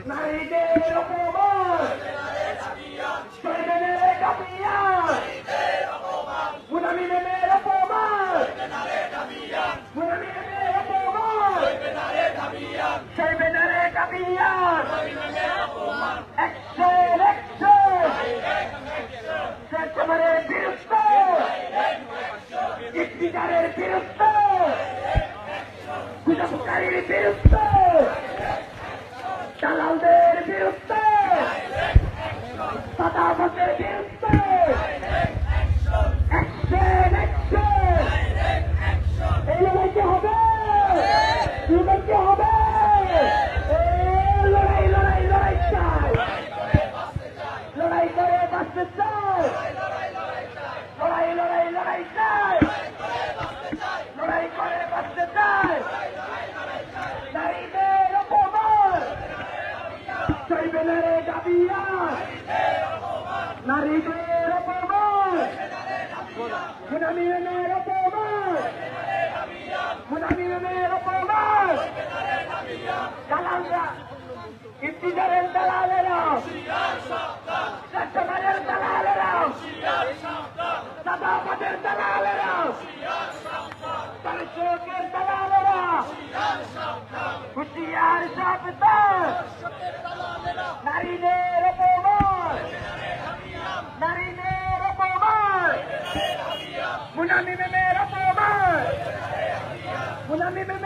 নারীদের অপমান, শহীদের কাপিয়ান, মুনামিনের অপমান, মুনামিনের অপমান, শহীদের কাপিয়ান, অ্যাকশন অ্যাকশন, সরকারের বিরুদ্ধে, ইফতিজারের বিরুদ্ধে, গুজবকারীর বিরুদ্ধে, দালালদের বিরুদ্ধে, সাদাবাদের বিরুদ্ধে, অ্যাকশন অ্যাকশন, এই লড়াইতে হবে, লড়াইতে হবে, লড়াই লড়াই লড়াই চাই, লড়াই করে বাঁচতে চাই, লড়াই লড়াই লড়াই চাই, লড়াই করে বাঁচতে চাই, নারীদের অপমান, শহীদের কাপিয়ান, নারীদের অপমান, মুনামিনের অপমান, মুনামিনের অপমান, দালালরা, ইফতিজারের দালালেরা, সরকারের দালালেরা, সাদাবাদের দালালেরা, দর্শকের দালালেরা, হুঁশিয়ার সাবধান, নারীদের অপমান, নারীদের অপমান, মুনামিনের অপমান, মুনামিনের